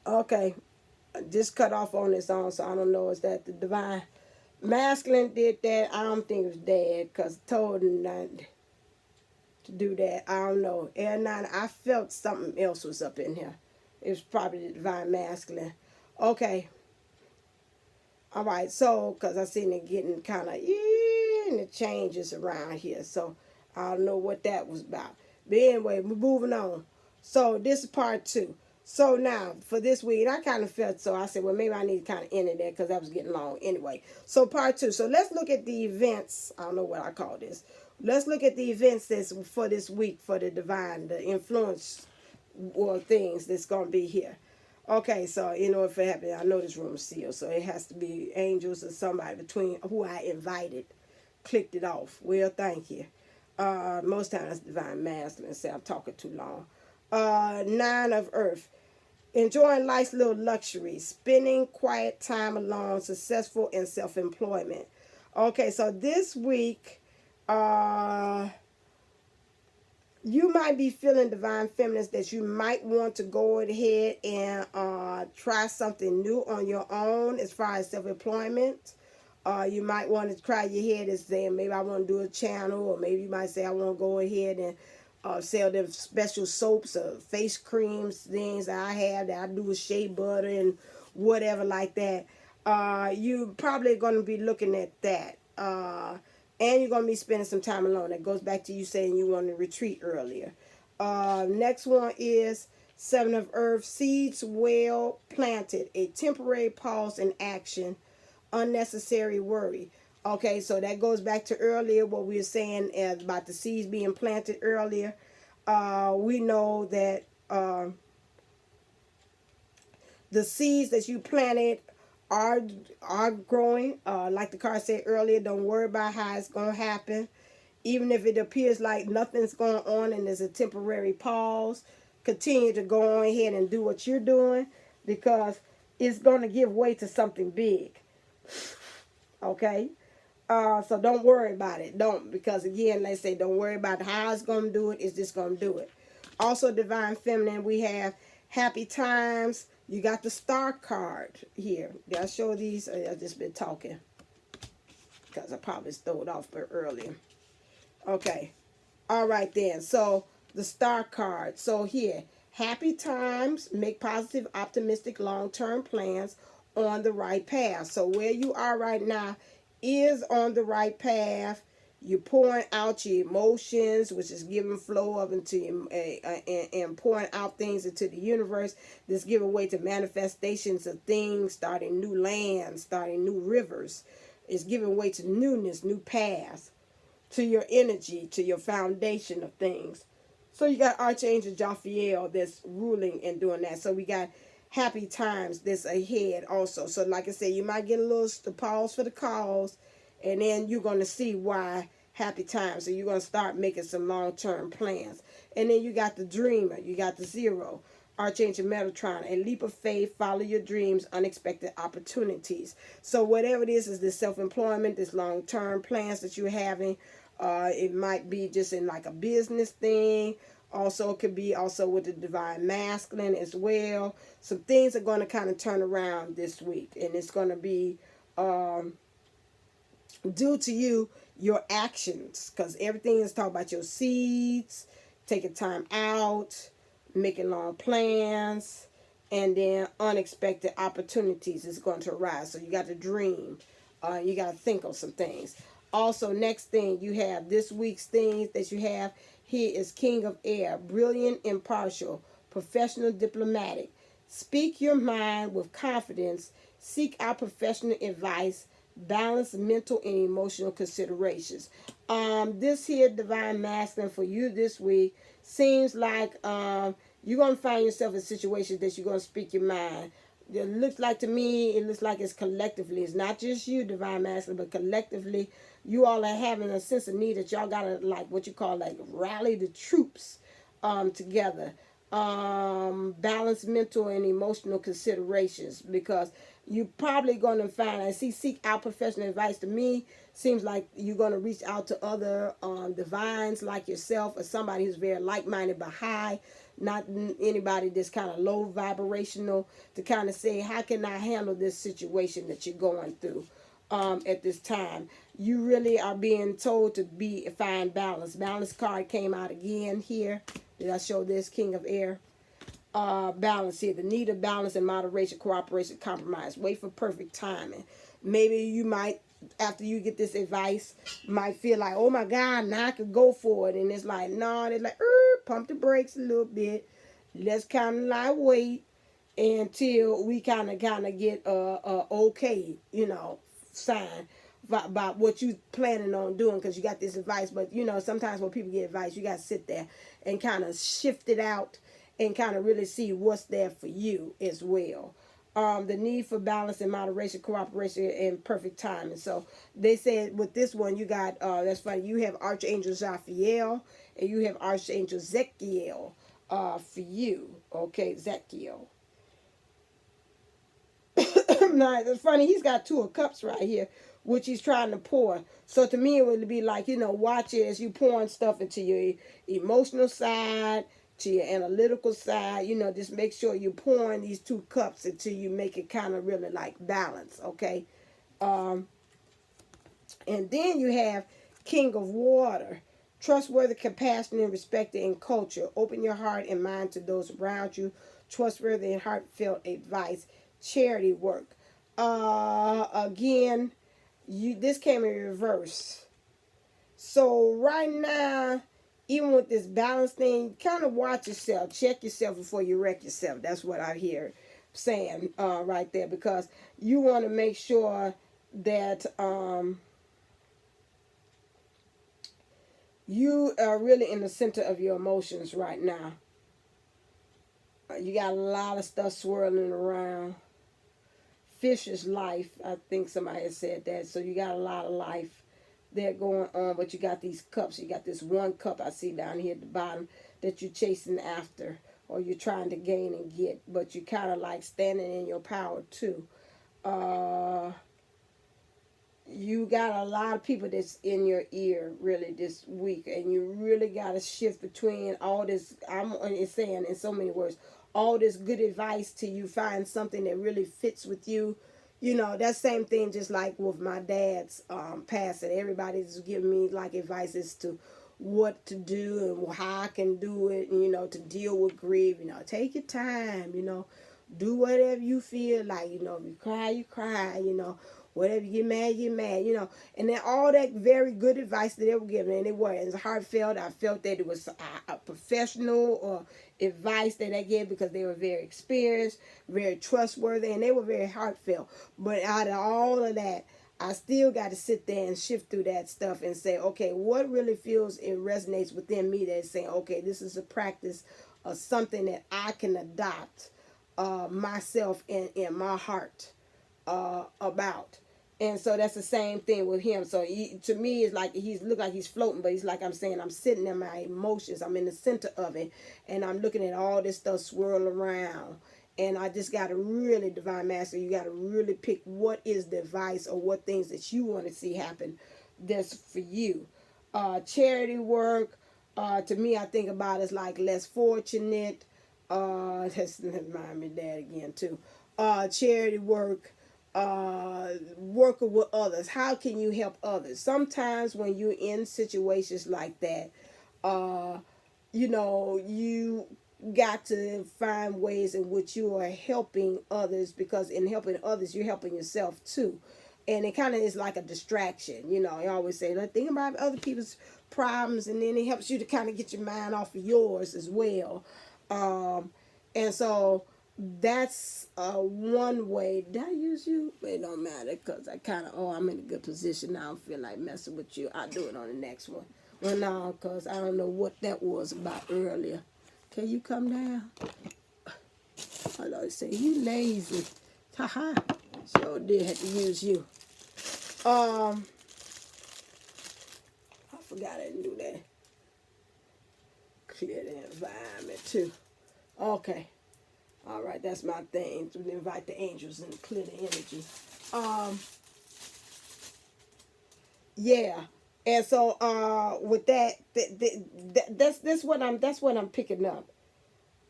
Okay, just cut off on its own, so I don't know. Is that the divine masculine did that? I don't think it was dad, because told him not to do that. I don't know. And I felt something else was up in here. It was probably the divine masculine. Okay, all right. So, because I seen it getting kind of, yeah, and the changes around here. So, I don't know what that was about. But anyway, we're moving on. So, this is part two. So, now, for this week, I kind of felt so. I said, well, maybe I need to kind of end it there because that was getting long anyway. So, part two. So, let's look at the events. I don't know what I call this. Let's look at the events that's for this week for the divine, the influence or things that's going to be here. Okay, so if it happened, I know this room is sealed, so it has to be angels or somebody between who I invited clicked it off. Well, thank you. Most times it's divine masculine. Say I'm talking too long. Nine of Earth. Enjoying life's little luxuries, spending quiet time alone, successful in self-employment. Okay, so this week, you might be feeling divine feminist that you might want to go ahead and try something new on your own as far as self-employment. You might want to try your head and say, maybe I want to do a channel, or maybe you might say, I want to go ahead and sell them special soaps or face creams, things that I have that I do with shea butter and whatever like that. You probably going to be looking at that. And you're going to be spending some time alone. That goes back to you saying you want to retreat earlier. Next one is Seven of Earth. Seeds well planted. A temporary pause in action. Unnecessary worry. Okay, so that goes back to earlier what we were saying about the seeds being planted earlier. We know that the seeds that you planted are growing. Like the card said earlier, don't worry about how it's going to happen. Even if it appears like nothing's going on and there's a temporary pause, continue to go on ahead and do what you're doing, because it's going to give way to something big. Okay? So don't worry about it. Don't, because again, they say don't worry about how it's going to do it. It's just going to do it. Also, divine feminine, we have happy times. You got the star card here. Did I show these? I've just been talking because I probably stole it off earlier. Okay. All right then. So the star card. So here, happy times, make positive, optimistic, long-term plans, on the right path. So where you are right now is on the right path. You're pouring out your emotions, which is giving flow up into your, and pouring out things into the universe. This giving way to manifestations of things, starting new lands, starting new rivers. It's giving way to newness, new paths, to your energy, to your foundation of things. So you got Archangel Jophiel that's ruling and doing that. So we got happy times that's ahead also. So like I said, you might get a little pause for the cause, and then you're going to see why happy times. So you're going to start making some long-term plans. And then you got the dreamer. You got the zero. Archangel Metatron. A leap of faith. Follow your dreams. Unexpected opportunities. So whatever it is this self-employment, this long-term plans that you're having. It might be just in like a business thing. Also, it could be also with the divine masculine as well. Some things are going to kind of turn around this week. And it's going to be due to you, your actions. Because everything is talking about your seeds, taking time out, making long plans, and then unexpected opportunities is going to arise. So you got to dream. You got to think of some things. Also, next thing you have, this week's things that you have here is King of Air, brilliant, impartial, professional, diplomatic. Speak your mind with confidence. Seek out professional advice. Balance mental and emotional considerations. This here divine masculine for you this week seems like you're going to find yourself in situations that you're going to speak your mind. It looks like to me, it looks like it's collectively. It's not just you, divine masculine, but collectively, you all are having a sense of need that y'all got to, like, what you call, like, rally the troops together. Balance mental and emotional considerations, because you're probably going to find, I see, seek out professional advice. To me, seems like you're going to reach out to other divines like yourself, or somebody who's very like-minded but high. not anybody that's kind of low vibrational, to kind of say, how can I handle this situation that you're going through at this time. You really are being told to find balance. Balance card came out again here. Did I show this? King of Air. Balance here. The need of balance and moderation, cooperation, compromise. Wait for perfect timing. Maybe you might, after you get this advice, might feel like, oh my God, now I could go for it. And it's like, no, they're like, pump the brakes a little bit. Let's kind of like wait until we kind of get okay, sign about what you planning on doing, because you got this advice. But sometimes when people get advice, you got to sit there and kind of shift it out and kind of really see what's there for you as well. The need for balance and moderation, cooperation, and perfect timing. So they said with this one, you got, that's funny, you have Archangel Raphael and you have Archangel Zekiel for you. Okay, Zekiel. Now, it's funny, he's got 2 of Cups right here, which he's trying to pour. So to me, it would be like, watch it as you pouring stuff into your emotional side, to your analytical side. Just make sure you're pouring these 2 cups until you make it kind of really like balance, okay? And then you have King of Water. Trustworthy, compassionate, respected in culture. Open your heart and mind to those around you. Trustworthy and heartfelt advice. Charity work. Again, this came in reverse. So right now, even with this balance thing, kind of watch yourself. Check yourself before you wreck yourself. That's what I hear saying right there. Because you want to make sure that you are really in the center of your emotions right now. You got a lot of stuff swirling around. Fish's life, I think somebody has said that. So you got a lot of life there going on, but you got these cups. You got this 1 cup I see down here at the bottom that you're chasing after, or you're trying to gain and get, but you kind of like standing in your power too. You got a lot of people that's in your ear really this week, and you really got to shift between all this. I'm saying in so many words, all this good advice till you find something that really fits with you. That same thing just like with my dad's passing. Everybody's giving me like advice as to what to do and how I can do it, and, to deal with grief. Take your time, do whatever you feel like, if you cry, you cry, whatever, you get mad, and then all that very good advice that they were giving, and it was heartfelt. I felt that it was a professional or advice that they gave, because they were very experienced, very trustworthy, and they were very heartfelt. But out of all of that, I still got to sit there and shift through that stuff and say, okay, what really feels it resonates within me that's saying, okay, this is a practice of something that I can adopt myself in my heart about. And so that's the same thing with him. So to me, it's like look like he's floating, but he's like I'm saying, I'm sitting in my emotions. I'm in the center of it, and I'm looking at all this stuff swirl around. And I just got to really, Divine Master, you got to really pick what is the advice or what things that you want to see happen that's for you. Charity work, to me, I think about it's like less fortunate. That's remind me of that again too. Charity work. Working with others. How can you help others? Sometimes when you're in situations like that, you got to find ways in which you are helping others, because in helping others, you're helping yourself too. And it kind of is like a distraction. You always say, think about other people's problems, and then it helps you to kind of get your mind off of yours as well. And so that's one way. Did I use you? It don't matter, because I kind of, I'm in a good position now. I don't feel like messing with you. I'll do it on the next one. Well, no, because I don't know what that was about earlier. Can you come down? I like to say, you lazy. Haha. Sure did have to use you. I forgot I didn't do that. Clear the environment too. Okay. All right, that's my thing, to invite the angels and clear the energy. Yeah, and so with that's what I'm picking up.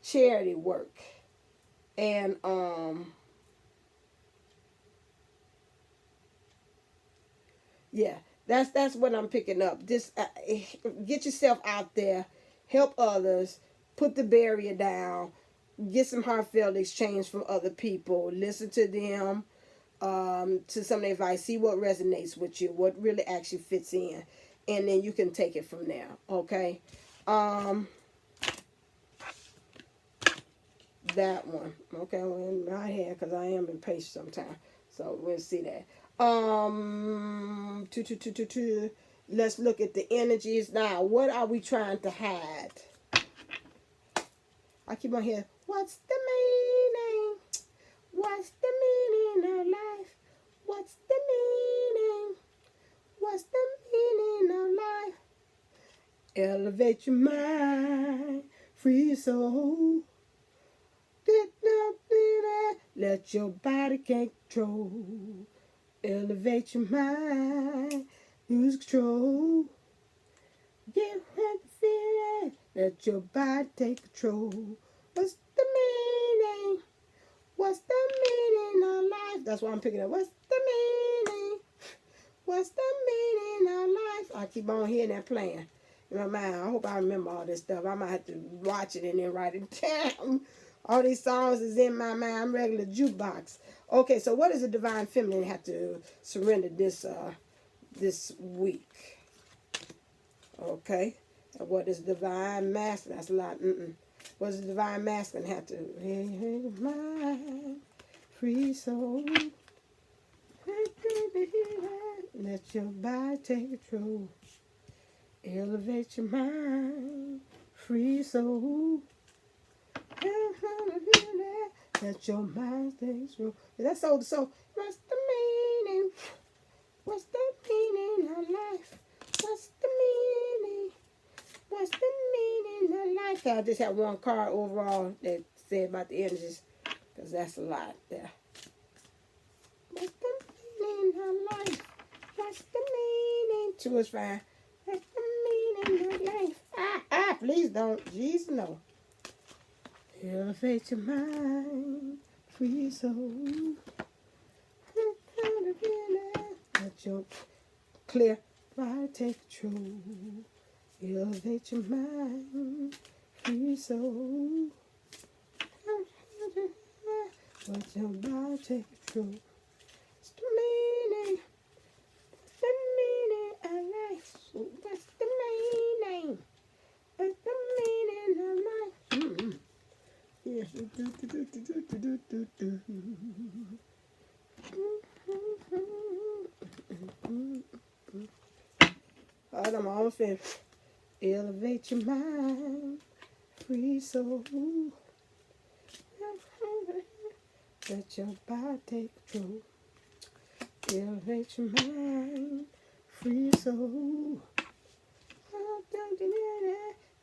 charity work. And yeah, that's what I'm picking up. Just get yourself out there, help others, put the barrier down, get some heartfelt exchange from other people, listen to them, to some of their advice, see what resonates with you, what really actually fits in, and then you can take it from there. Okay. That one. Okay, well, in my head, because I am impatient sometimes. So we'll see that. Let's look at the energies now. What are we trying to hide? I keep on hearing, what's the meaning? What's the meaning of life? What's the meaning? What's the meaning of life? Elevate your mind, free your soul. Let your body take control. Elevate your mind, lose control. Get ready to feel it. Let your body take control. What's the meaning? What's the meaning of life? That's why I'm picking up. What's the meaning? What's the meaning of life? I keep on hearing that playing in my mind. I hope I remember all this stuff. I might have to watch it and then write it down. All these songs is in my mind. I'm regular jukebox. Okay, so what does the divine feminine have to surrender this week? Okay. And what is divine masculine? That's a lot. What does the divine masculine have to? Mind, free soul. Let your body take control. Elevate your mind, free soul. Let your mind take control. That's all. So, what's the meaning? What's the meaning of life? What's the meaning? What's the meaning of life? I just have one card overall that said about the energies, because that's a lot there. What's the meaning of life? What's the meaning? 2 is fine. What's the meaning of life? Please don't. Jesus, no. Elevate your mind, free soul. Let your clear body take control. Elevate your mind, free soul. Let your body take control. What's the meaning? What's the meaning of life? What's the meaning? What's the meaning of life? Yes. I'm almost finished. Elevate your mind, free soul. Let your body take control. Elevate your mind, free soul.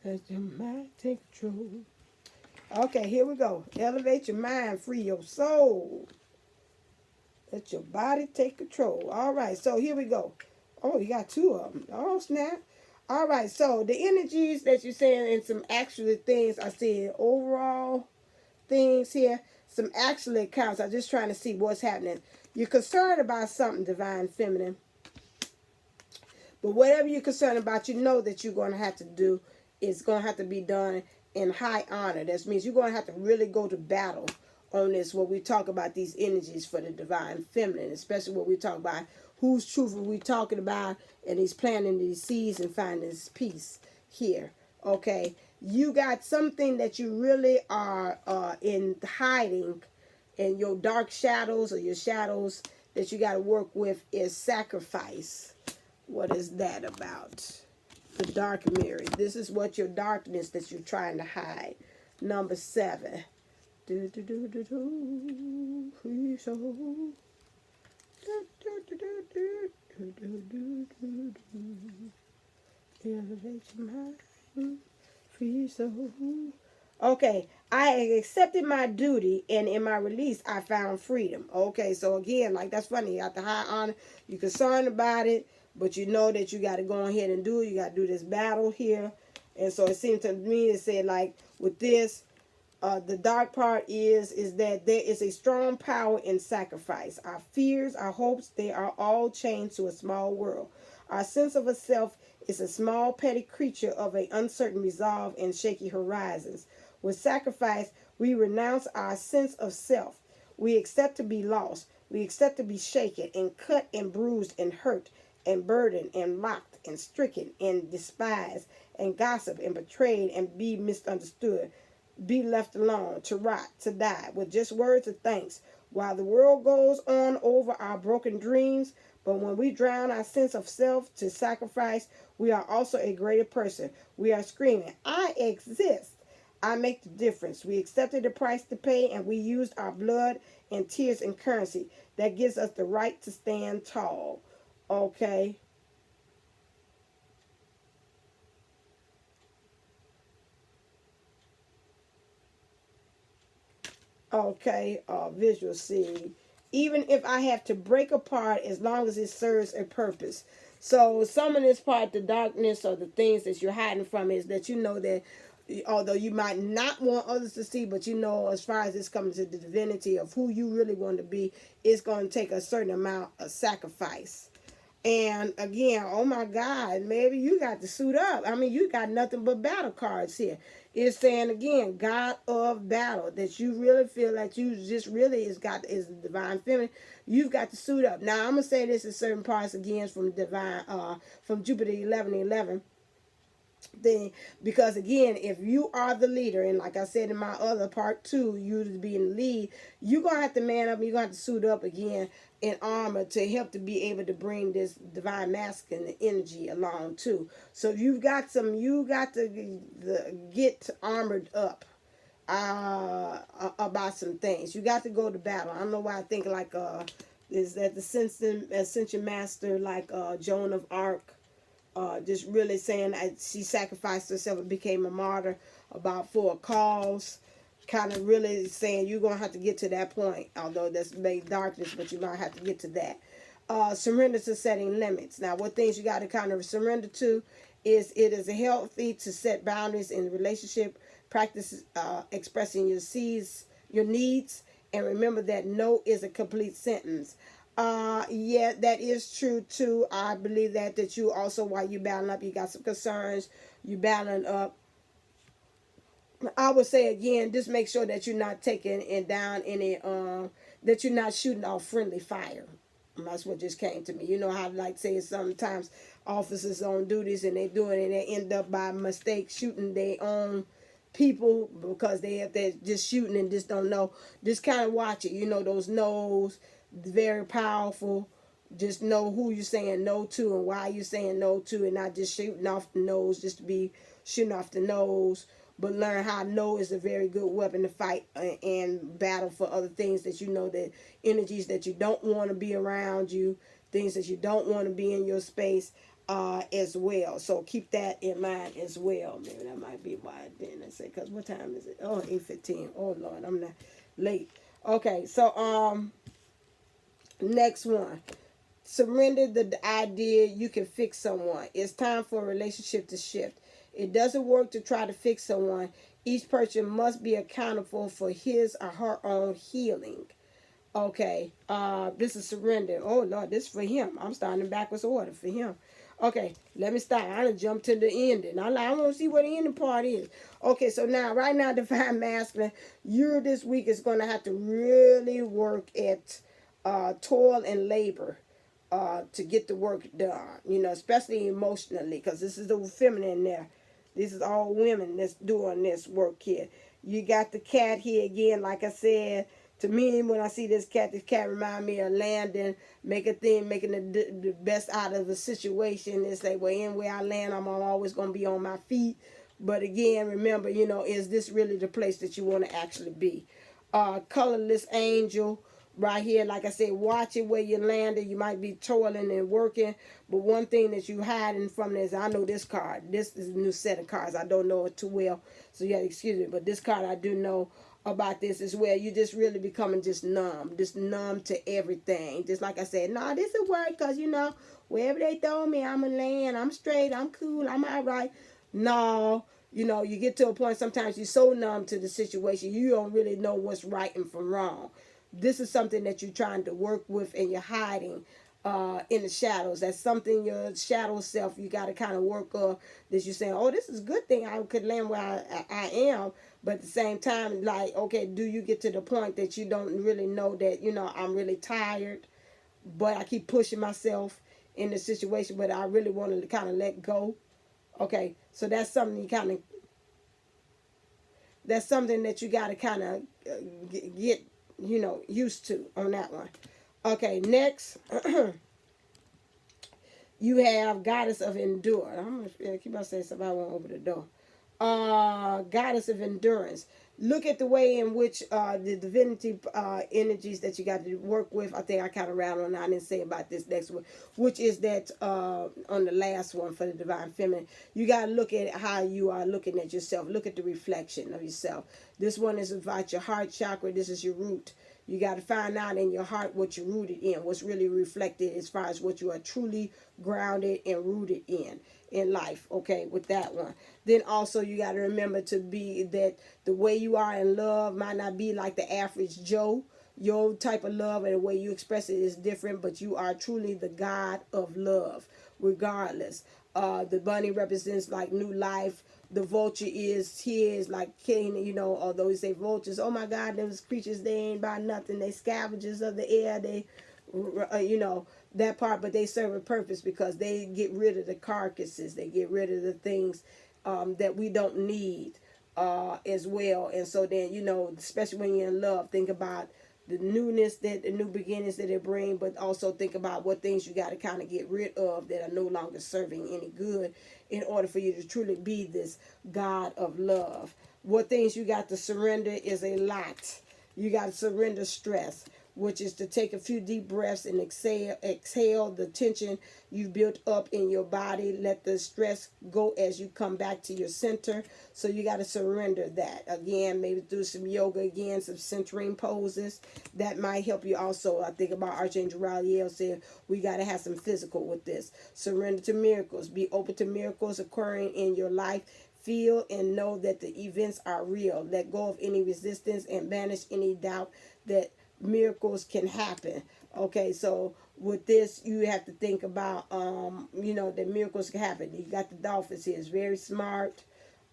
Let your mind take control. Okay, here we go. Elevate your mind, free your soul. Let your body take control. All right, so here we go. Oh, you got 2 of them. Oh, snap. All right, so the energies that you're saying and some actual things I see, overall things here, some actual accounts. I'm just trying to see what's happening. You're concerned about something, divine feminine. But whatever you're concerned about, you know that you're going to have to do is going to have to be done in high honor. That means you're going to have to really go to battle on this when we talk about these energies for the divine feminine, especially when we talk about whose truth are we talking about, and he's planting these seeds and finding this peace here. Okay, you got something that you really are in hiding, and your dark shadows or your shadows that you got to work with is sacrifice. What is that about? The dark mirror. This is what your darkness that you're trying to hide. Number 7. Free soul. Elevate your mind. Free soul. Okay, I accepted my duty, and in my release, I found freedom. Okay, so again, like that's funny. You got the high honor. You're concerned about it, but you know that you got to go ahead and do it. You got to do this battle here. And so it seemed to me, it said like with this, The dark part is that there is a strong power in sacrifice. Our fears, our hopes, they are all chained to a small world. Our sense of a self is a small petty creature of an uncertain resolve and shaky horizons. With sacrifice, we renounce our sense of self. We accept to be lost. We accept to be shaken and cut and bruised and hurt and burdened and mocked and stricken and despised and gossiped and betrayed and be misunderstood, be left alone, to rot, to die, with just words of thanks, while the world goes on over our broken dreams. But when we drown our sense of self to sacrifice, we are also a greater person. We are screaming, I exist. I make the difference. We accepted the price to pay, and we used our blood and tears and currency. That gives us the right to stand tall. Okay. Okay, visual seed. Even if I have to break apart, as long as it serves a purpose. So some of this part, the darkness or the things that you're hiding from, is that you know that although you might not want others to see, but you know, as far as this comes to the divinity of who you really want to be, it's going to take a certain amount of sacrifice. And again, oh my God, maybe you got to suit up. I mean, you got nothing but battle cards here. It's saying again, God of battle, that you really feel like you just really is the divine feminine. You've got to suit up. Now I'm gonna say this in certain parts again from divine from Jupiter 11:11. Then, because again, if you are the leader, and like I said in my other part two, you to be in the lead, you're gonna have to man up. You're gonna have to suit up again in armor to help to be able to bring this divine masculine energy along too. So you got to get armored up about some things. You got to go to battle. I don't know why I think like is that the ascension master like Joan of Arc. Just really saying that she sacrificed herself and became a martyr about for a cause. Kind of really saying you're going to have to get to that point, although that's made darkness, but you're going to have to get to that. Surrender to setting limits. Now, what things you got to kind of surrender to is it is healthy to set boundaries in the relationship, practice expressing your needs, and remember that no is a complete sentence. Yeah, that is true too. I believe that you also, while you battling up, you got some concerns, you battling up. I would say again, just make sure that you're not taking it down any that you're not shooting off friendly fire. And that's what just came to me. You know how like say sometimes officers on duties and they do it and they end up by mistake shooting their own people because they're just shooting and just don't know. Just kind of watch it. You know those no's very powerful. Just know who you're saying no to and why you're saying no to, and not just shooting off the nose just to be shooting off the nose, but learn how no is a very good weapon to fight and battle for other things that you know, that energies that you don't want to be around you, things that you don't want to be in your space as well. So keep that in mind as well. Maybe that might be why I didn't say, because what time is it? Oh, 8:15. Oh Lord, I'm not late. Okay, so next one. Surrender the idea you can fix someone. It's time for a relationship to shift. It doesn't work to try to fix someone. Each person must be accountable for his or her own healing. Okay, this is surrender. Oh Lord, this is for him. I'm starting in backwards order for him. Okay, let me start. I done jump to the ending. I want to see what the ending part is. Okay, so now, right now, Divine Masculine, you this week is going to have to really work at toil and labor to get the work done. You know, especially emotionally, because this is the feminine there. This is all women that's doing this work here. You got the cat here again, like I said. To me, when I see this cat remind me of landing, making the best out of the situation. It's like, well, anywhere I land, I'm always going to be on my feet. But again, remember, you know, is this really the place that you want to actually be? Colorless angel. Right here, like I said, watch it where you landed. You might be toiling and working, but one thing that you hiding from this, I know this card. This is a new set of cards. I don't know it too well, so yeah, excuse me. But this card I do know about this as well. You just really becoming just numb to everything. Just like I said, nah, this will work because, you know, wherever they throw me, I'm going to land. I'm straight. I'm cool. I'm all right. No. You know, you get to a point sometimes you're so numb to the situation, you don't really know what's right and from wrong. This is something that you're trying to work with and you're hiding in the shadows. That's something your shadow self, you got to kind of work on. That you're saying, oh, this is a good thing I could land where I am. But at the same time, like, okay, do you get to the point that you don't really know that, you know, I'm really tired, but I keep pushing myself in the situation, but I really wanted to kind of let go. Okay, so that's something you kind of, that's something that you got to kind of get, you know, used to on that one. Okay, next, you have Goddess of Endure. I'm going to keep on saying something, I won't open the door. Goddess of Endurance. Look at the way in which the divinity energies that you got to work with. I think I kind of rattled on. I didn't say about this next one, which is that on the last one for the divine feminine, you got to look at how you are looking at yourself. Look at the reflection of yourself. This one is about your heart chakra. This is your root. You got to find out in your heart what you're rooted in, what's really reflected as far as what you are truly grounded and rooted in life. Okay, with that one. Then also you got to remember to be that the way you are in love might not be like the average Joe. Your type of love and the way you express it is different, but you are truly the God of love, regardless. The bunny represents like new life. The vulture is his, like Cain, you know, although we say vultures, oh my God, those creatures, they ain't by nothing. They scavengers of the air. They, you know, that part, but they serve a purpose because they get rid of the carcasses. They get rid of the things that we don't need as well. And so then, you know, especially when you're in love, think about the newness, that the new beginnings that it bring, but also think about what things you got to kind of get rid of that are no longer serving any good in order for you to truly be this God of love. What things you got to surrender is a lot. You got to surrender stress, which is to take a few deep breaths and exhale the tension you've built up in your body. Let the stress go as you come back to your center. So you got to surrender that. Again, maybe do some yoga again, some centering poses. That might help you also. I think about Archangel Raphael said we got to have some physical with this. Surrender to miracles. Be open to miracles occurring in your life. Feel and know that the events are real. Let go of any resistance and banish any doubt that miracles can happen. Okay, so with this you have to think about you know, that miracles can happen. You got the dolphins here. It's very smart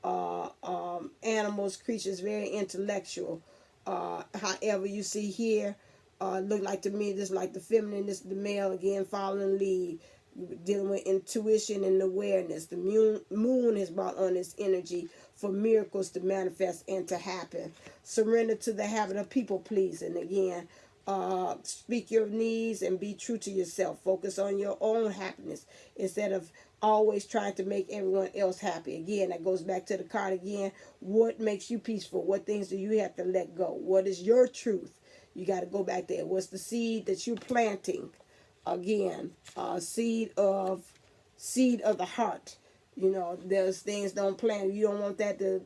animals, creatures, very intellectual. However, you see here, look like to me this like the feminine, this is the male, again following lead, dealing with intuition and awareness. The moon has brought on this energy for miracles to manifest and to happen. Surrender to the habit of people pleasing. Again, speak your needs and be true to yourself. Focus on your own happiness instead of always trying to make everyone else happy. Again, that goes back to the card again. What makes you peaceful? What things do you have to let go? What is your truth? You got to go back there. What's the seed that you're planting? Again, seed of the heart. You know, there's things don't plant. You don't want that to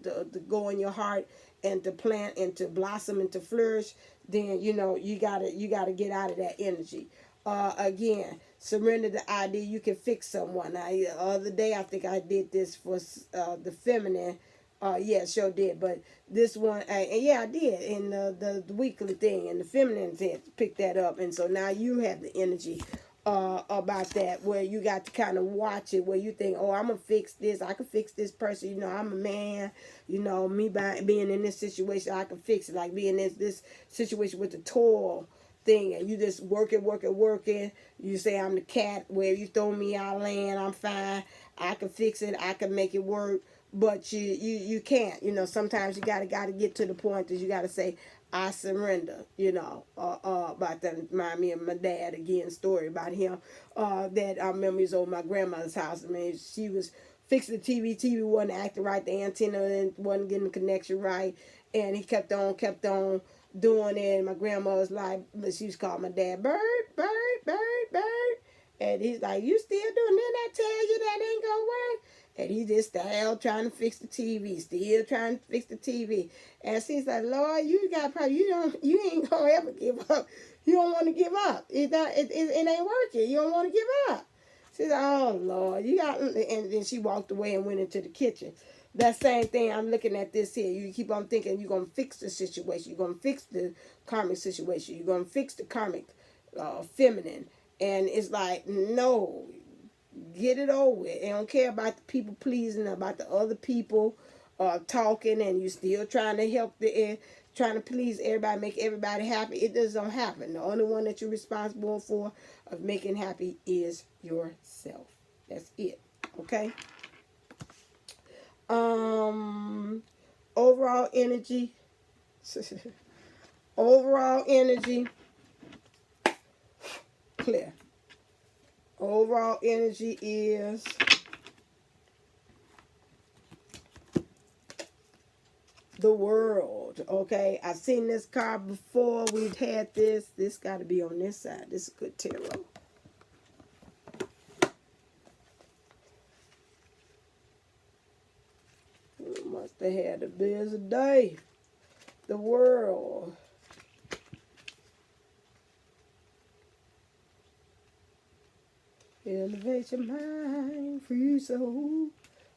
go in your heart and to plant and to blossom and to flourish. Then, you know, you gotta get out of that energy. Again, surrender the idea you can fix someone. The other day I think I did this for the feminine. Yeah, sure did. But this one, and yeah, I did in the weekly thing, and the feminine had picked that up, and so now you have the energy about that, where you got to kind of watch it, where you think, oh, I'm gonna fix this. I can fix this person. You know, I'm a man. You know, me being in this situation, I can fix it. Like being in this situation with the toil thing, and you just working. You say I'm the cat. Where you throw me, I land. I'm fine. I can fix it. I can make it work. But you can't. You know, sometimes you gotta get to the point that you gotta say, I surrender. You know, about that remind me of my dad again. Story about him. That I remember he was over my grandmother's house. I mean, she was fixing the TV. TV wasn't acting right. The antenna wasn't getting the connection right, and he kept on doing it. And my grandma was like, she was calling my dad, bird. And he's like, you still doing that? I tell you that ain't gonna work. And he just still trying to fix the TV, And she's like, Lord, you got probably you ain't gonna ever give up. You don't want to give up. It ain't working. You don't want to give up. She's like, oh Lord, you got. And then she walked away and went into the kitchen. That same thing, I'm looking at this here. You keep on thinking you're going to fix the situation. You're going to fix the karmic situation. You're going to fix the karmic feminine. And it's like, no, get it over with. And don't care about the people pleasing, about the other people talking, and you still trying to help trying to please everybody, make everybody happy. It just don't happen. The only one that you're responsible for of making happy is yourself. That's it. Okay. Overall energy. Overall energy. Clear. Overall energy is the world. Okay, I've seen this card before. We've had this. This got to be on this side. This is good tarot. Must have had a busy day. The world. Elevate your mind, free soul.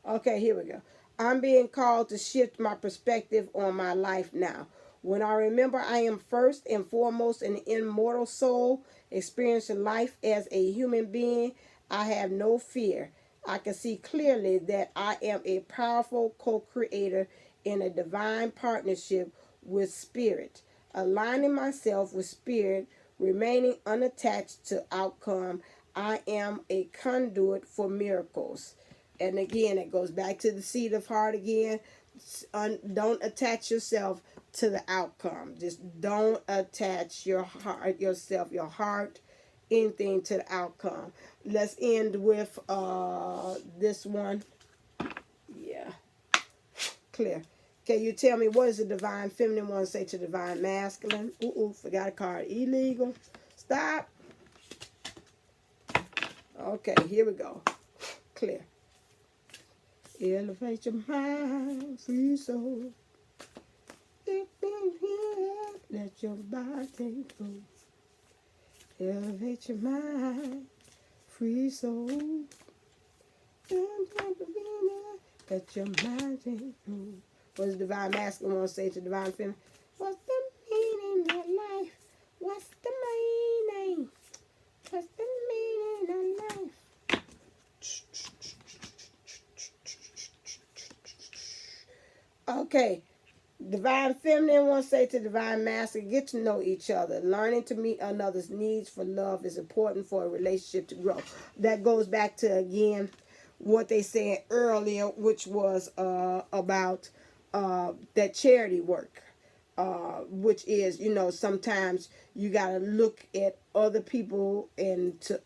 Okay, here we go. I'm being called to shift my perspective on my life now. When I remember I am first and foremost an immortal soul, experiencing life as a human being, I have no fear. I can see clearly that I am a powerful co-creator in a divine partnership with spirit, aligning myself with spirit, remaining unattached to outcome. I am a conduit for miracles. And again, it goes back to the seed of heart again. Don't attach yourself to the outcome. Just don't attach your heart, yourself, your heart, anything to the outcome. Let's end with this one. Yeah. Clear. Can you tell me what does the divine feminine want to say to divine masculine? Forgot a card. Illegal. Stop. Okay, here we go. Clear. Elevate your mind, free soul. Let your body go. Elevate your mind, free soul. Let your mind go. What does divine masculine want to say to divine feminine? What's the meaning of life? What's the meaning? What's the meaning of life? Okay, divine feminine wants to say to divine masculine, get to know each other. Learning to meet another's needs for love is important for a relationship to grow. That goes back to, again, what they said earlier, which was about that charity work, which is, sometimes you got to look at other people and to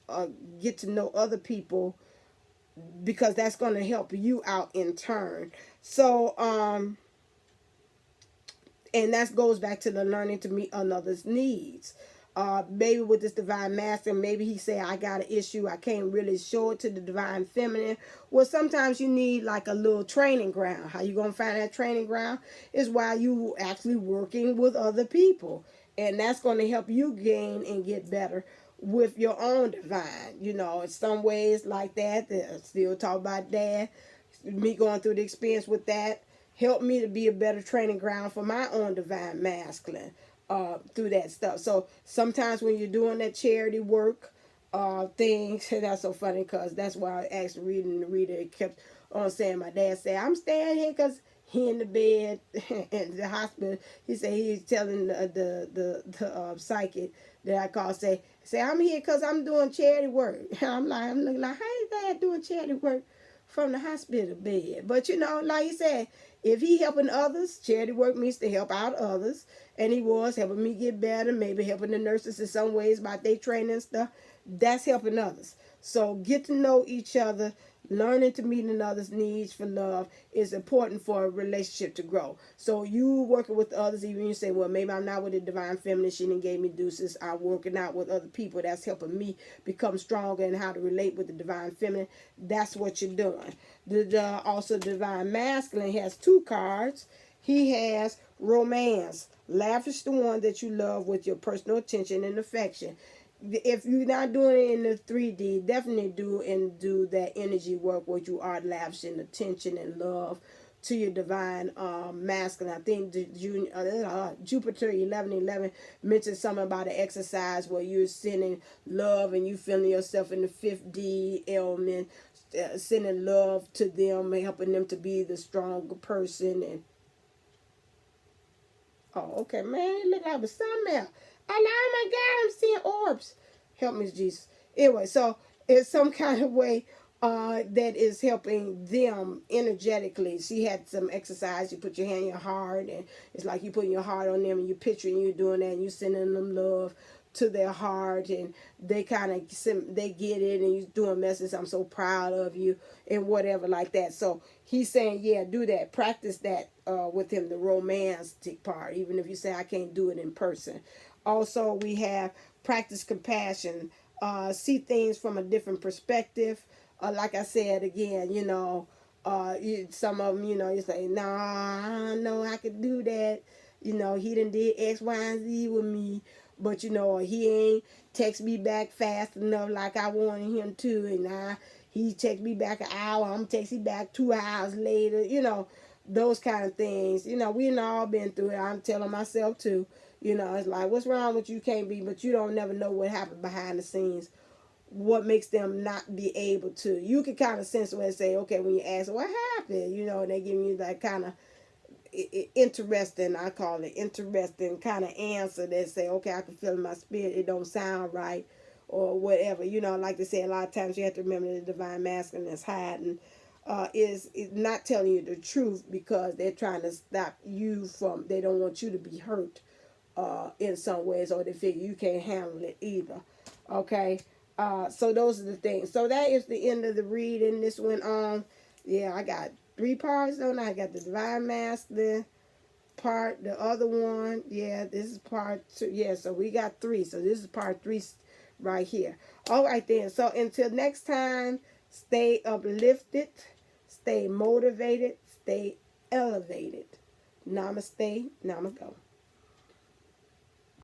get to know other people, because that's going to help you out in turn. So, and that goes back to the learning to meet another's needs. Maybe with this divine master, maybe he say, I got an issue, I can't really show it to the divine feminine. Well, sometimes you need like a little training ground. How you going to find that training ground is while you actually working with other people. And that's going to help you gain and get better with your own divine. In some ways like that, still talk about that, me going through the experience with that, helped me to be a better training ground for my own divine masculine through that stuff. So sometimes when you're doing that charity work things, that's so funny, because that's why I asked reading the reader. It kept on saying, my dad said, I'm staying here because he in the bed in the hospital. He said he's telling the psychic that I called, say I'm here because I'm doing charity work. I'm looking like, how is that doing charity work from the hospital bed? But like you said, if he helping others, charity work means to help out others, and he was helping me get better, maybe helping the nurses in some ways about their training and stuff. That's helping others. So get to know each other. Learning to meet another's needs for love is important for a relationship to grow. So you working with others, even you say, well, maybe I'm not with the divine feminine, she didn't gave me deuces. I'm working out with other people. That's helping me become stronger in how to relate with the divine feminine. That's what you're doing. Also, divine masculine has two cards. He has romance. Lavish the one that you love with your personal attention and affection. If you're not doing it in the 3D, definitely do that energy work where you are lavishing attention and love to your divine masculine. I think Jupiter 11:11 mentioned something about an exercise where you're sending love and you feeling yourself in the 5th D element, sending love to them, helping them to be the stronger person. And oh, okay, man, it look like a something else. Oh my God, I'm seeing orbs. Help me, Jesus. Anyway, so it's some kind of way that is helping them energetically. She had some exercise. You put your hand in your heart, and it's like you putting your heart on them, and you picturing you doing that, and you sending them love to their heart, and they kind of they get it, and you doing messages. I'm so proud of you, and whatever like that. So he's saying, yeah, do that, practice that with him, the romantic part, even if you say I can't do it in person. Also, we have practice compassion, see things from a different perspective. Like I said again, you know, some of them, you know, you say, no, I don't know I could do that. You know, he done did X, Y, and Z with me, but you know, he ain't text me back fast enough like I wanted him to, and he text me back an hour, I'm texting back 2 hours later, you know, those kind of things. You know, we've all been through it. I'm telling myself too. You know, it's like, what's wrong with you? Can't be, but you don't never know what happened behind the scenes. What makes them not be able to? You can kind of sense when they say, okay, when you ask what happened, you know, and they give you that kind of interesting, I call it interesting kind of answer that say, okay, I can feel in my spirit, it don't sound right, or whatever. You know, like they say, a lot of times you have to remember the divine masculine is hiding, is not telling you the truth because they're trying to stop you from, they don't want you to be hurt in some ways, or they figure you can't handle it either. Okay, so those are the things. So that is the end of the reading. This went on. Yeah, I got 3 parts though. Now I got the divine masculine part, the other one. Yeah, this is part 2. Yeah, so we got 3. So this is part 3 right here. All right then. So until next time, stay uplifted, stay motivated, stay elevated. Namaste. Namago.